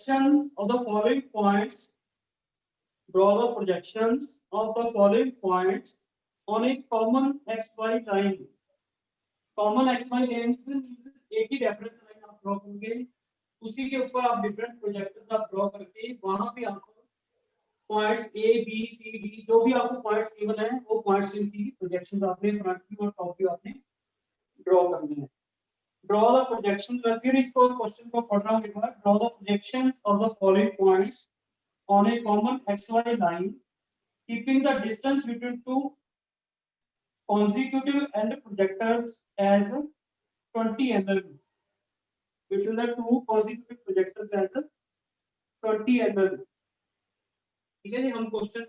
projections of the following points. Draw the projections of the following points on a common xy line. Common X Y line से एक ही reference line आप draw करोगे, उसी के ऊपर आप डिफरेंट प्रोजेक्टर्स आप ड्रॉ करके वहां पे आपको points A B C D जो भी आपको पॉइंट्स गिवन है वो पॉइंट्स की प्रोजेक्शंस आपने फ्रंट व्यू और टॉप व्यू आपने ड्रॉ करनी है. Draw the projections. मैं फिर इसको क्वेश्चन को पढ़ रहा हूं एक बार. Draw the projections of the following points on a common X Y line keeping the distance between two consecutive end projectors as 20 mm. Between the two consecutive projectors as 20 mm. ठीक है जी. हम question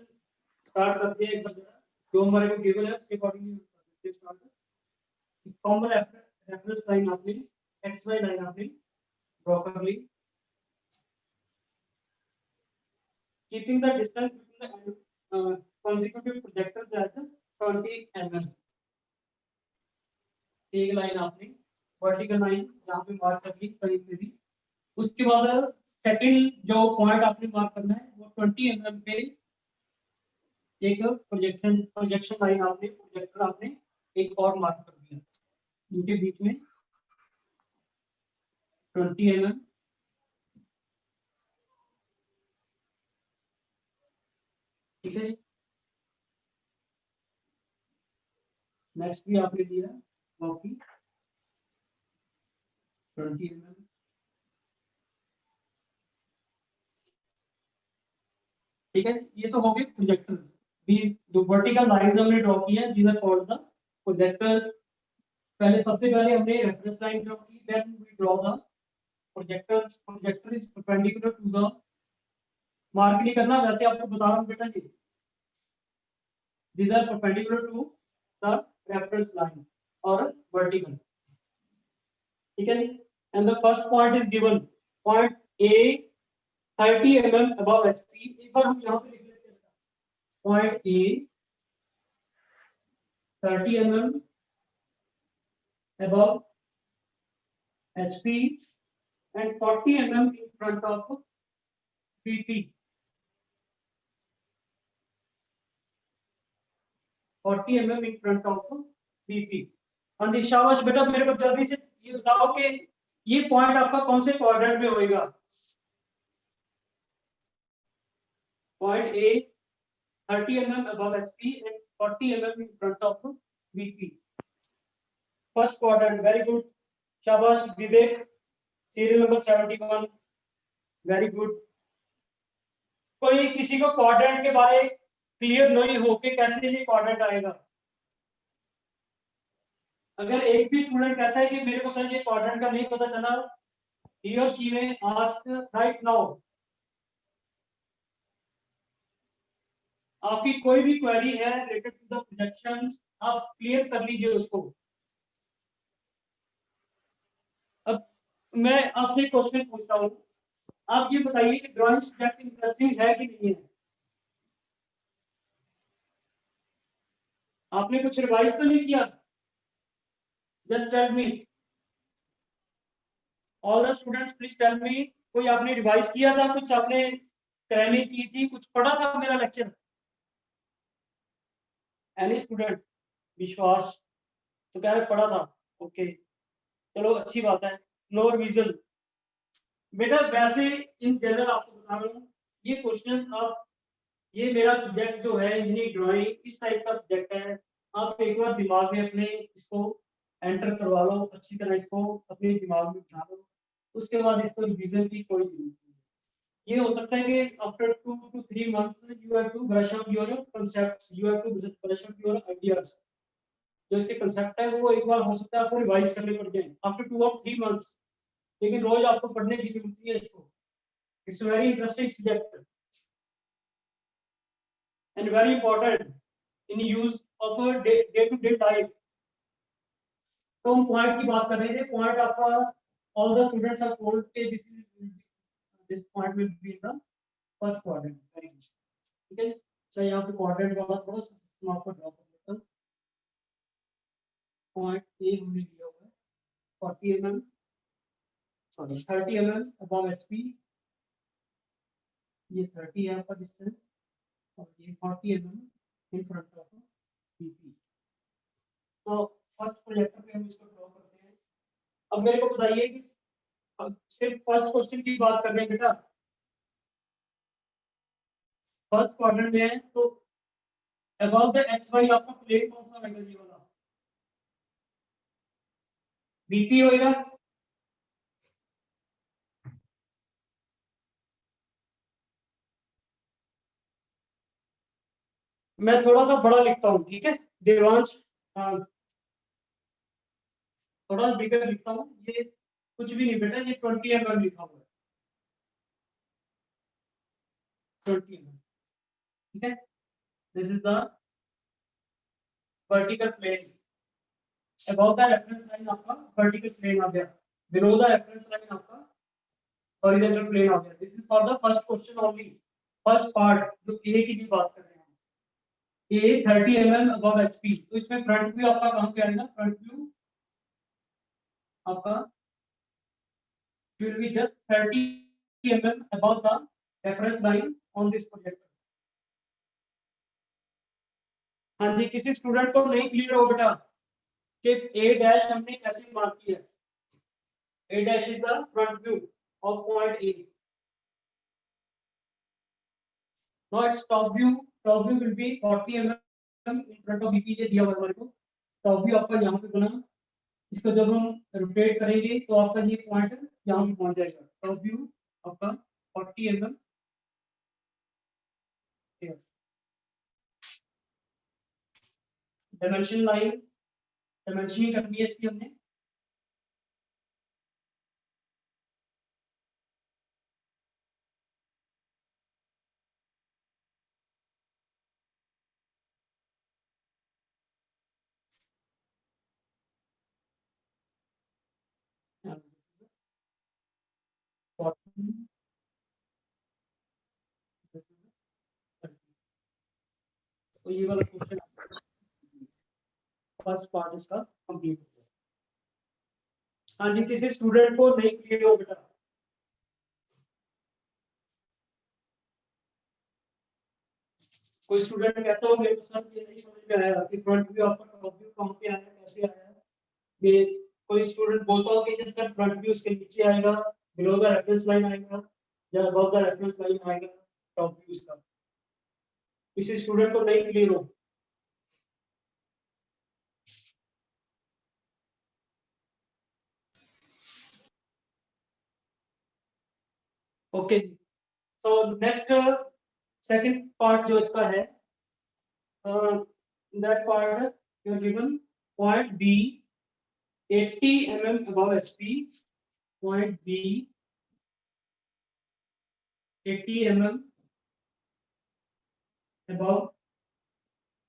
start करते हैं एक बार जो हमारे को given है उसके अकॉर्डिंगली करते हैं स्टार्ट. कॉमन रेफरेंस लाइन आपने एक्स वाई लाइन आपने ड्रॉ कर ली. Keeping the distance between the consecutive projectors as 20 mm. एक लाइन आपने वर्टिकल लाइन जहां पे मार्क कर ली कहीं पे भी. उसके बाद सेकंड जो पॉइंट आपने मार्क करना है वो 20 mm पे एक प्रोजेक्शन लाइन आपने प्रोजेक्टर आपने एक और मार्क कर दिया. इनके बीच में 20 mm. ठीक है. नेक्स्ट भी आपने दिया बाकी 20 mm. ठीक है. ये तो हो गए प्रोजेक्टर्स. these जो वर्टिकल लाइंस हमने ड्रॉ की है these are called the projectors. पहले सबसे पहले हमने रेफरेंस लाइन ड्रॉ की, then we draw the projectors. projector is perpendicular to the, mark नहीं करना वैसे आपको बता रहा हूं बेटा जी. these are perpendicular to the reference line or vertical. ठीक है. and the first point is given point A 30 mm above HP. एक बार हम यहाँ पे लिख लेते हैं point A 30 mm above HP and 40 mm in front of BP. 40 mm in front of BP. हाँ जी शाबाश बेटा. मेरे को जल्दी से ये बताओ कि ये पॉइंट आपका कौन से क्वाड्रेंट में होएगा. Point A 30 mm above HP and 40 mm in front of BP. First quadrant. Very good. शाबाश Vivek. Serial number 71. Very good. कोई किसी को क्वाड्रेंट के बारे क्लियर नहीं हो के कैसे ये क्वाड्रेंट आएगा. अगर एक भी स्टूडेंट कहता है कि मेरे को सर ये क्वाड्रेंट का नहीं पता चला, he or she may ask right now. आपकी कोई भी क्वेरी है रिलेटेड टू द प्रोजेक्शंस आप क्लियर कर लीजिए उसको. अब मैं आपसे क्वेश्चन पूछता हूँ, आप ये बताइए कि ड्राइंग सब्जेक्ट इंटरेस्टिंग है कि नहीं है. आपने कुछ रिवाइज तो नहीं किया. Just tell me all the students, please tell me. कोई आपने रिवाइज किया था, कुछ आपने ट्रेनिंग की थी, कुछ पढ़ा था मेरा लेक्चर. Any student? विश्वास तो कह रहे पढ़ा था. ओके चलो अच्छी बात है. No revision. बेटा वैसे इन जनरल आपको बता रहा हूँ ये क्वेश्चन आप, ये मेरा सब्जेक्ट जो है यूनिक ड्राइंग इस टाइप का सब्जेक्ट है. आप एक बार दिमाग में अपने इसको एंटर करवा लो, अच्छी तरह इसको अपने दिमाग में बिठा लो, उसके बाद इसको रिवीजन की कोई जरूरत नहीं. ये हो सकता है कि after 2 to 3 months you have to brush up your concepts, you have to brush up your ideas. जो इसके कंसेप्ट है वो एक बार हो सकता है आपको रिवाइज करने पड़ जाए आफ्टर 2 or 3 months. लेकिन रोज आपको पढ़ने की जरूरत नहीं है इसको. It's very interesting subject and very important in use of a day to day life. तो हम पॉइंट की बात कर रहे थे. पॉइंट आपका all the students are told कि this point will be in the first quadrant. Very good. ठीक है. तो यहाँ पे quadrant वाला थोड़ा सा सिस्टम आपको ड्रॉ कर देता हूँ. पॉइंट ए हमने दिया हुआ है 40 mm, sorry 30 mm above HP ये 30 है आपका डिस्टेंस और ये 40 mm in front of BP. तो फर्स्ट प्रोजेक्टर पे हम इसको ड्रॉ करते हैं। अब मेरे को बताइए कि अब सिर्फ फर्स्ट क्वेश्चन की बात कर रहे हैं बेटा, फर्स्ट क्वाड्रेंट में है तो अबाउट द एक्स वाई आपका प्लेन कौन सा होगा? ये वाला बीपी होएगा। मैं थोड़ा सा बड़ा लिखता हूँ, ठीक है देवांश, थोड़ा बिगर लिखता हूँ। ये कुछ भी नहीं बेटा, ये 20 mm लिखा हुआ है, 20 mm, ठीक है। This is the vertical plane about the reference line, आपका वर्टिकल प्लेन आ गया, बिलो द रेफरेंस लाइन आपका हॉरिजॉन्टल प्लेन आ गया। This is for the first question only, first part जो ए की भी बात कर रहे हैं। ए 30 mm अबव एचपी, तो इसमें फ्रंट व्यू आपका कहां पे आएगा? फ्रंट व्यू आपका will be just 30 mm above the reference line on this projector। हाँ जी, किसी स्टूडेंट को नहीं क्लियर हो बेटा कि ए डैश हमने कैसे मार्क किया? A dash is the front view of point A. Now its top view, top view will be 40 mm in front of BP. ये दिया हुआ है हमारे को, टॉप व्यू आपका यहाँ पे बना। इसको जब हम रोटेट करेंगे तो आपका ये पॉइंट यहाँ पे पहुंच जाएगा। टॉप व्यू आपका 40 mm डायमेंशन लाइन, डायमेंशनिंग करनी है इसकी हमने। तो ये वाला क्वेश्चन फर्स्ट पार्ट इसका कंप्लीट हो गया। हाँ जी, किसी स्टूडेंट को नहीं क्लियर हो बेटा? कोई स्टूडेंट कहता हो मेरे को सर ये नहीं समझ में आया कि फ्रंट व्यू आपका टॉप व्यू कहाँ पे आया, कैसे आया? ये कोई स्टूडेंट बोलता हो कि सर फ्रंट व्यू इसके नीचे आएगा, बिलो द रेफरेंस लाइन आएगा या अबव द रेफरेंस लाइन आएगा टॉप व्यू इसका? किसी स्टूडेंट को नहीं क्लियर हो? ओके, तो नेक्स्ट सेकंड पार्ट जो इसका है, that part you are given point B 80 mm above HP, point B 80 mm above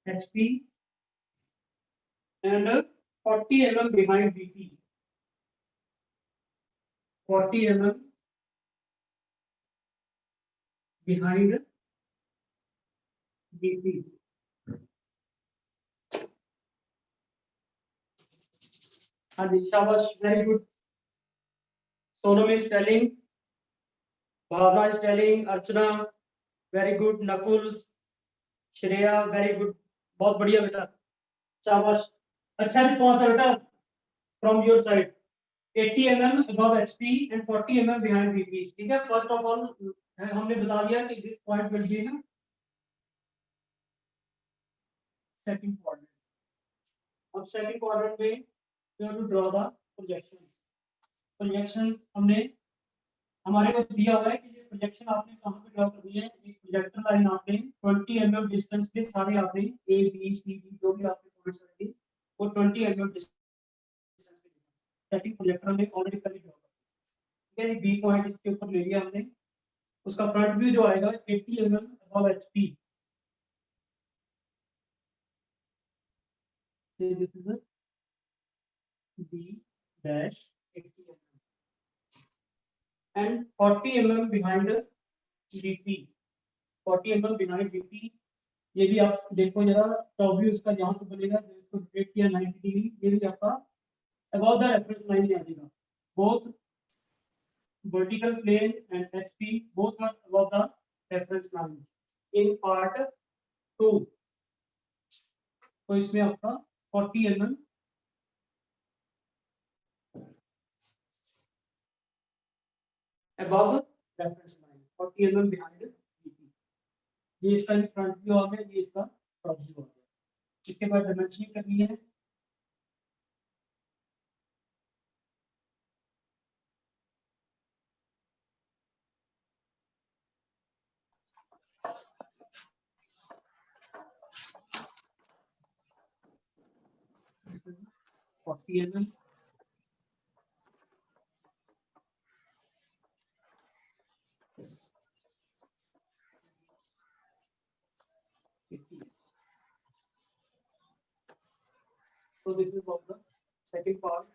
HP and 40 mm behind BP, 40 mm behind BP। हाँ जी, शाबाश, very good. Sonam is telling, Bhavna is telling, Archana very good, Nakul, Shreya very good, बहुत बढ़िया बेटा, शाबाश, अच्छा response है बेटा from your side. 80 mm above HP and 40 mm behind BP, ठीक है। फर्स्ट ऑफ ऑल हमने बता दिया कि दिस पॉइंट विल बी ना सेकंड क्वाड्रेंट। अब सेकंड क्वाड्रेंट में you have to draw the projections. Projections हमने, हमारे को दिया हुआ है कि ये प्रोजेक्शन आपने कहां पे ड्रॉ करनी है। एक प्रोजेक्टर लाइन आपने 20 mm डिस्टेंस पे सारे आपने ए बी सी डी जो भी आपके पॉइंट्स रहेंगे वो 20 mm डिस्टेंस पे सेकंड प्रोजेक्टर में ऑलरेडी पहले ड्रॉ कर दिया। बी पॉइंट इसके ऊपर ले लिया हमने, उसका फ्रंट व्यू जो आएगा 80 mm above HP. This is B dash 80 mm and 40 mm behind BP, 40 mm behind BP। ये भी आप देखो जरा, टॉप व्यू इसका यहाँ पे बनेगा, इसको रोटेट किया 90 डिग्री, ये भी आपका अबाउट द रेफरेंस लाइन में आ जाएगा। Both vertical plane and HP both are about the reference line in part 2। तो इसमें आपका 40 mm above reference line, 40 mm behind VP। ये इसका फ्रंट व्यू आ गया, ये इसका टॉप व्यू आ गया। इसके बाद डायमेंशनिंग करनी है। mm So this is of the second part।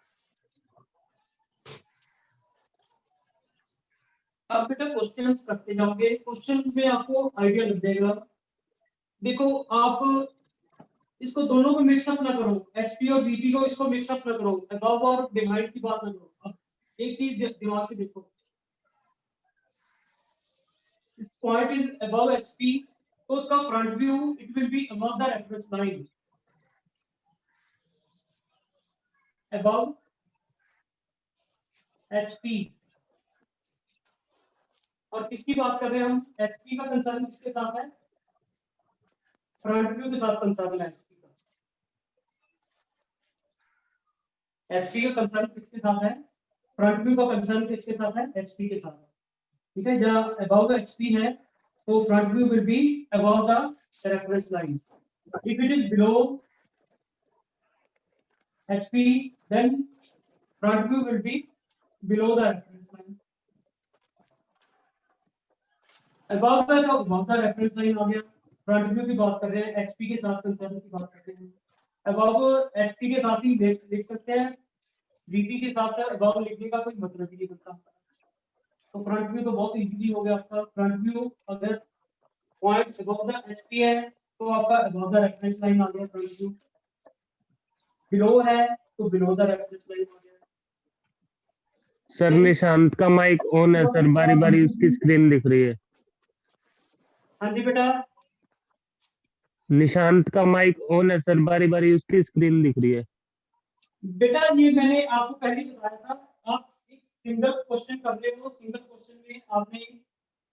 आप बेटा क्वेश्चंस करते जाओगे, क्वेश्चन में आपको आइडिया लग जाएगा। देखो आप इसको दोनों को मिक्सअप ना करो, एचपी और बीपी को इसको मिक्सअप ना करो, अबव और बिहाइंड की बात ना करो। अब एक चीज दिमाग से देखो, पॉइंट इज अबव एचपी, तो उसका front view it will be above the reference line, above HP. और किसकी बात कर रहे हैं हम? एचपी का कंसर्न किसके साथ है? फ्रंट व्यू के साथ कंसर्न है एचपी का। एचपी का कंसर्न किसके साथ है? फ्रंट व्यू का कंसर्न किसके साथ है? एचपी के साथ। ठीक है, जहां अबव एचपी है तो front view will be above the reference line. If it is below HP then front view will be below the reference line. Above है तो अबव द रेफरेंस लाइन आ गया। फ्रंट व्यू की बात कर रहे हैं, एचपी के साथ कंसर्न की बात कर रहे हैं। अबव एचपी के साथ ही लिख सकते हैं, वीपी के साथ अबव लिखने का कोई मतलब ही नहीं बनता। तो फ्रंट व्यू तो बहुत इजीली हो गया आपका। फ्रंट व्यू अगर पॉइंट अबव द एचपी है तो आपका अबव द रेफरेंस लाइन आ गया फ्रंट व्यू, बिलो है तो बिलो द रेफरेंस लाइन आ गया। सर निशांत का माइक ऑन है सर, बारी बारी उसकी स्क्रीन दिख रही है। हाँ जी बेटा, निशांत का माइक ऑन है सर, बारी बारी उसकी स्क्रीन दिख रही है। बेटा ये मैंने आपको पहले बताया था, आप एक सिंगल क्वेश्चन कर रहे हो, सिंगल क्वेश्चन में आपने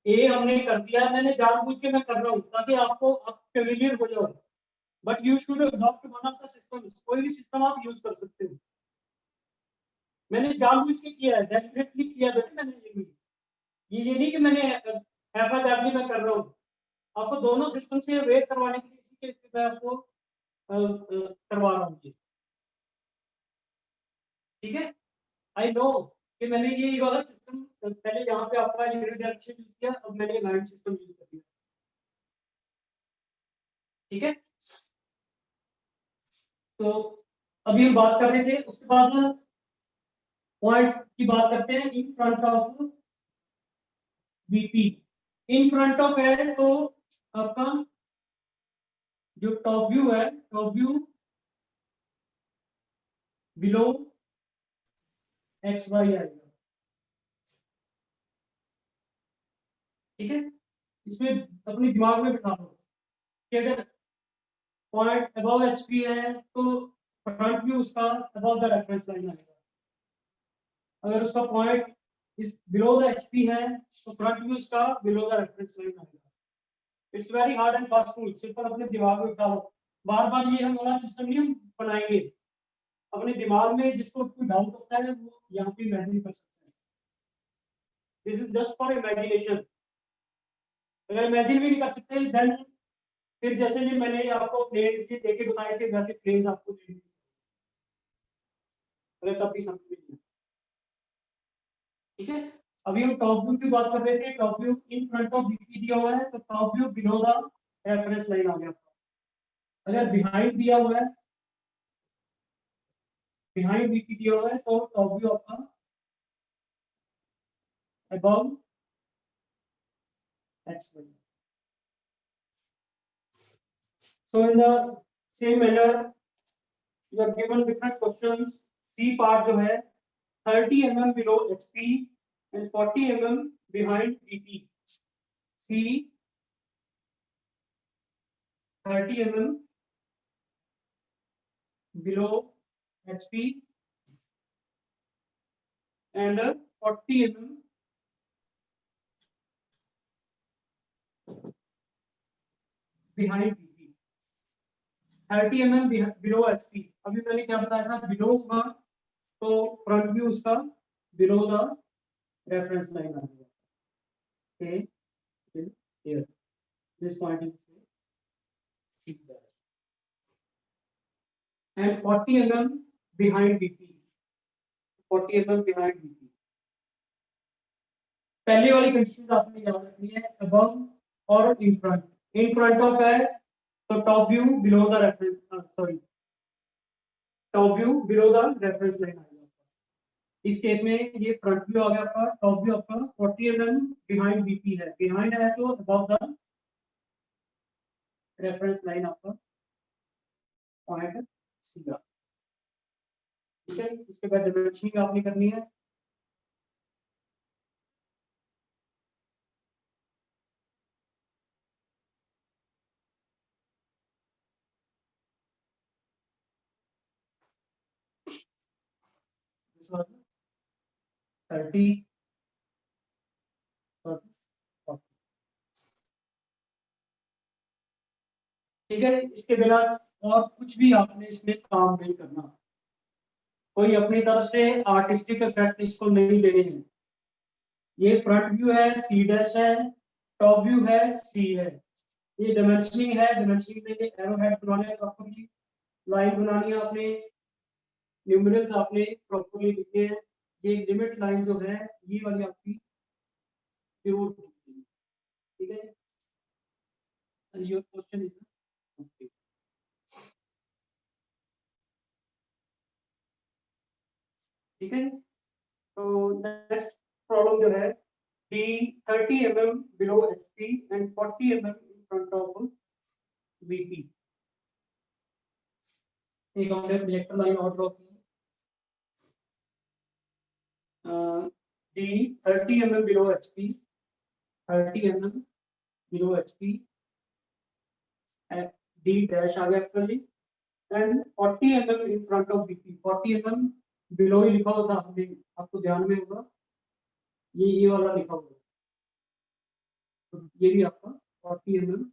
ए हमने कर दिया, मैंने जानबूझ के मैं कर रहा हूँ ताकि आपको आप फेमिलियर हो जाओ। But you should adopt one of the system, कोई भी सिस्टम आप यूज कर सकते हो। मैंने जानबूझ के किया है, डेलिबरेटली किया बेटा मैंने। ये नहीं कि मैंने ऐसा करके मैं कर रहा हूँ, आपको दोनों सिस्टम से अवेयर करवाने के लिए इसी के मैं आपको करवा रहा हूँ। ठीक है, आई नो कि मैंने ये वाला सिस्टम पहले यहाँ पे आपका यूनिडायरेक्शन यूज किया, अब मैंने लाइन सिस्टम यूज कर दिया। ठीक है, तो अभी हम बात कर रहे थे, उसके बाद पॉइंट की बात करते हैं in front of VP. In front of है तो आपका जो टॉप व्यू है, top view below X Y आएगा। ठीक है, इसमें अपने दिमाग में बिठा लो कि अगर पॉइंट अबव एचपी है तो फ्रंट व्यू उसका अबव द रेफरेंस लाइन आएगा। अगर उसका पॉइंट इस बिलो द एचपी है तो फ्रंट व्यू उसका बिलो द रेफरेंस लाइन आएगा। It's very hard and fast rule, simple अपने दिमाग में बिठाओ। बार बार ये हम वाला सिस्टम नहीं हम बनाएंगे, अपने दिमाग में जिसको कोई डाउट होता है वो यहाँ पे इमेजिन कर सकते हैं। This is just for imagination. अगर इमेजिन भी नहीं कर सकते देन फिर जैसे भी मैंने आपको प्लेन से देके बताए थे वैसे प्लेन आपको देंगे, अगर तब भी समझ में नहीं। ठीक है, अभी हम टॉप व्यू की बात कर रहे थे। Top view in front of VP दिया हुआ है तो top view below the reference line आ गया। अगर बिहाइंड दिया हुआ है, बिहाइंड वीपी दिया हुआ है तो टॉप व्यू आपका above X Y. So in the same manner you are given different questions। C part जो है 30 mm below HP and 40 mm behind VP। C 30 mm below HP and 40 mm behind BP. 30 mm below HP. अभी मैंने क्या बताया था, below होगा तो front view उसका बिलो द रेफरेंस लाइन आ जाएगा. Okay, here this point is there. And 40 mm behind BP. 40 mm behind BP. पहले वाली कंडीशन आपने याद रखनी है, अबव और in front. In front of है तो top view below the reference, sorry top view below the reference line आएगा. इस केस में ये फ्रंट व्यू आ गया आपका, टॉप व्यू आपका 40 mm बिहाइंड बीपी है. बिहाइंड है तो अबव द रेफरेंस लाइन आपका पॉइंट सीधा. ठीक है, उसके बाद डायमेंशनिंग आपने करनी है. This was 30 और 40. ठीक है, इसके बिना और कुछ भी आपने इसमें काम नहीं करना. कोई अपनी तरफ से आर्टिस्टिक इफेक्ट इसको नहीं देने हैं. ये फ्रंट व्यू है, सी डैश है, टॉप व्यू है, सी है. ये डायमेंशनिंग है, डायमेंशनिंग में ये एरो हेड बनाने प्रॉपर्ली, लाइन बनानी है आपने, न्यूमेरल्स आपने प्रॉपर्ली लिखे हैं. ये लिमिट लाइन जो है ये वाली आपकी जरूर. ठीक है, योर क्वेश्चन इज ओके. ठीक है, तो नेक्स्ट प्रॉब्लम जो है D 30 mm below HP and 40 mm in front of VP. एक हमने प्रोजेक्टर लाइन और ड्रॉ की. D 30 mm below HP, 30 mm below HP, D dash आ गया आपका जी, and 40 mm in front of VP. 40 mm below ही लिखा हुआ था आपने, आपको ध्यान में होगा ये वाला लिखा हुआ है. तो ये भी आपका 40 mm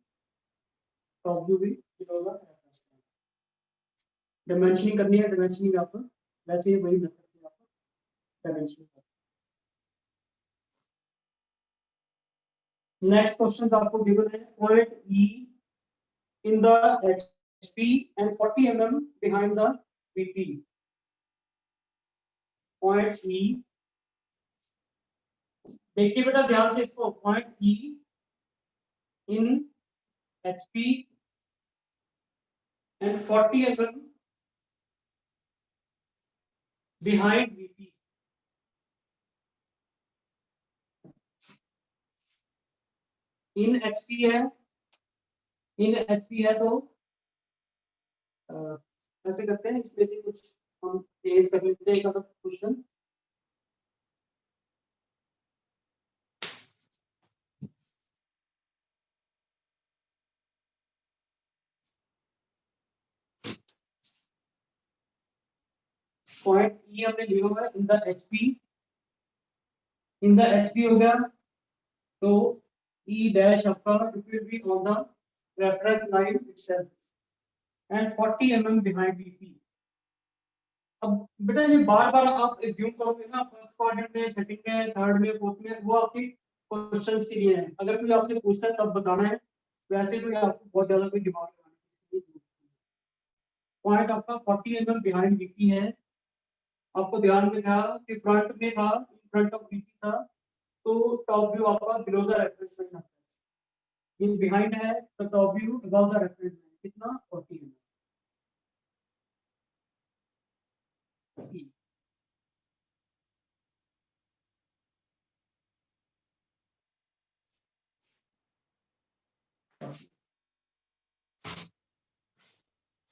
टॉप व्यू भी बिलो द रेफरेंस. डायमेंशनिंग करनी है, डायमेंशनिंग आपको वैसे ही वही मेथड से आपको डायमेंशनिंग. नेक्स्ट क्वेश्चन आपको गिवन है point E in the HP and 40 mm behind the VP. Point E, देखिए बेटा ध्यान से इसको, point E in HP and 40 mm behind VP. In HP है, इन HP है तो ऐसे करते हैं, इसमें से कुछ हम चेंज कर लेते हैं. एक क्वेश्चन पॉइंट E हमने लिया हुआ है in the HP, in the HP हो गया तो E dash आपका it will be on the reference line itself and 40 mm behind VP. अब बेटा ये बार बार आप एज्यूम करोगे ना, फर्स्ट क्वाड्रेंट में, सेकंड में, थर्ड में, फोर्थ में, वो आपकी क्वेश्चंस के लिए है. अगर कोई आपसे पूछता है तब बताना है, वैसे कोई आपको बहुत ज्यादा कोई दिमाग लगाने की. पॉइंट आपका 40 mm बिहाइंड VP है. आपको ध्यान में था कि फ्रंट में था, फ्रंट ऑफ VP था, तो टॉप व्यू आपका बिलो द रेफरेंस लाइन आता है. ये बिहाइंड है तो top view above the reference line कितना 40 mm.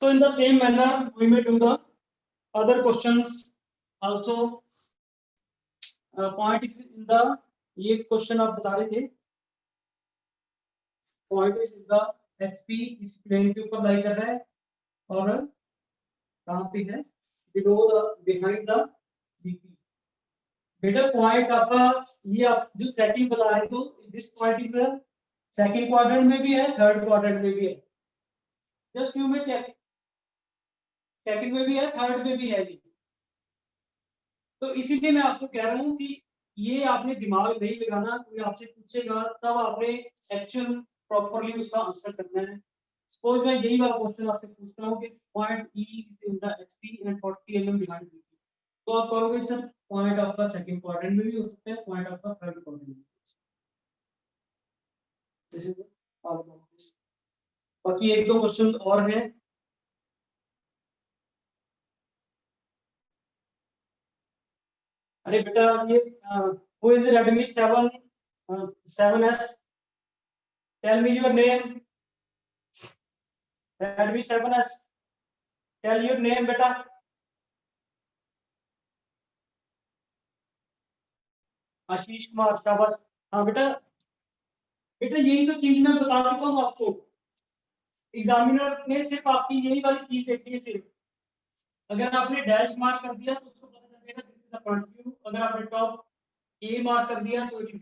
So in the same manner we may do the other questions also. Point is in the, ये क्वेश्चन आप बता रहे थे, point is in the HP इस प्लेन के ऊपर लाई कर रहा है और कहाँ पे है, below the behind the BP। बेटा पॉइंट आपका ये आप जो सेकंड बता रहे तो this point is second quadrant में भी है, थर्ड क्वाड्रेंट में भी है, जस्ट यू में चेक, सेकंड में भी है, थर्ड में भी है ये। तो इसीलिए मैं आपको कह रहा हूँ कि ये आपने दिमाग नहीं लगाना, कोई आपसे पूछेगा तब आपने एक्चुअल प्रॉपर्ली उसका आंसर करना है। सपोज मैं यही वाला क्वेश्चन आपसे पूछता हूँ कि point E is in the HP and 40 mm behind BP, तो आप कहोगे सर पॉइंट आपका सेकंड क्वाड्रेंट में भी हो सकता है, पॉइंट आपका थर्ड क्वाड्रेंट में भी हो सकता है। This is all about this. बाकी एक दो क्वेश्चंस और हैं। अरे बेटा ये who is Redmi 7S, tell me your name. Redmi 7S, tell your name बेटा। आशीष कुमार, शाबाश। हाँ बेटा, बेटा यही तो चीज मैं बता चुका हूँ आपको, एग्जामिनर ने सिर्फ आपकी यही वाली चीज देखी है सिर्फ। अगर आपने डैश मार्क कर दिया तो उसको पता चलेगा this is the front view, अगर आपने टॉप ए मार्क कर दिया तो इट इज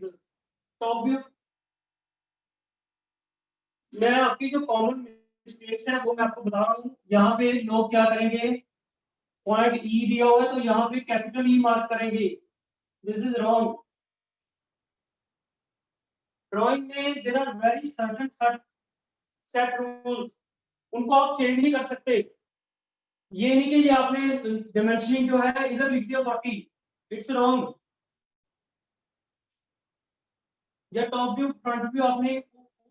टॉप व्यू। मैं आपकी जो कॉमन मिस्टेक्स है वो मैं आपको बता रहा हूँ। यहाँ पे लोग क्या करेंगे, पॉइंट ई दिया हुआ है तो यहाँ पे कैपिटल ई मार्क करेंगे, दिस इज रॉन्ग। ड्राइंग में there are very certain set rules, उनको आप चेंज नहीं कर सकते। ये नहीं कि ये आपने डायमेंशनिंग जो है इधर लिख दिया 40, इट्स रॉन्ग। या टॉप व्यू फ्रंट व्यू आपने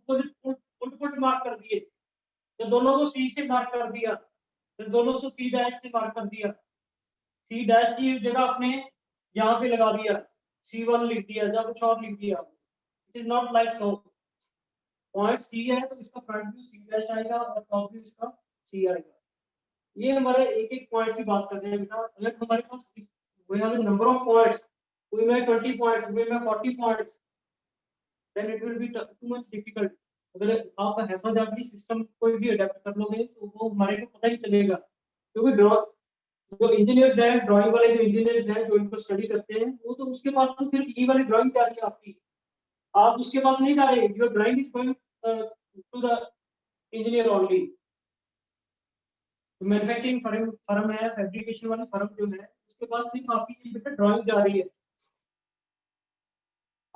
उल्ट मार्क कर दिए, तो दोनों को सी से मार्क कर दिया, तो दोनों को सी डैश से मार्क कर दिया, सी डैश की जगह आपने यहाँ पे लगा दिया, C1 लिख दिया या कुछ और लिख दिया। It is not like so. Point C है तो इसका फ्रंट व्यू सी डैश आएगा और टॉप व्यू इसका सी आएगा। ये हमारे एक एक पॉइंट की बात कर रहे हैं बेटा। अगर हमारे पास we have number of points, we में 20 पॉइंट्स, वी में 40 points, then it will be too much difficult. अगर आप हैफाजाफी सिस्टम कोई भी अडेप्ट कर लोगे तो वो हमारे को पता ही चलेगा, क्योंकि जो इंजीनियर्स हैं, ड्राइंग वाले जो इंजीनियर्स हैं जो इनको स्टडी करते हैं, वो तो उसके पास तो सिर्फ ये वाली ड्राइंग जा रही है आपकी, आप उसके पास नहीं जा रहे, your drawing is going to the engineer only. Manufacturing firm है, फैब्रिकेशन वाली फर्म जो है उसके पास सिर्फ आपकी बेटा ड्राइंग जा रही है।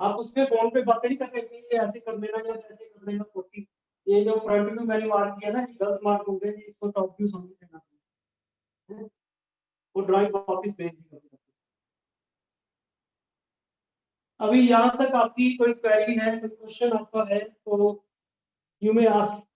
आप उसमें फोन पे बातें नहीं कर सकते ये ऐसे कर लेना या ऐसे कर लेना 40, ये जो फ्रंट व्यू मैंने मार्क किया ना गलत मार्क हो गया, इसको टॉप व्यू समझ लेना है, वो ड्राइंग वापस भेज दी। अभी यहाँ तक आपकी कोई क्वेरी है, कोई क्वेश्चन आपका है तो यू मे आस्क।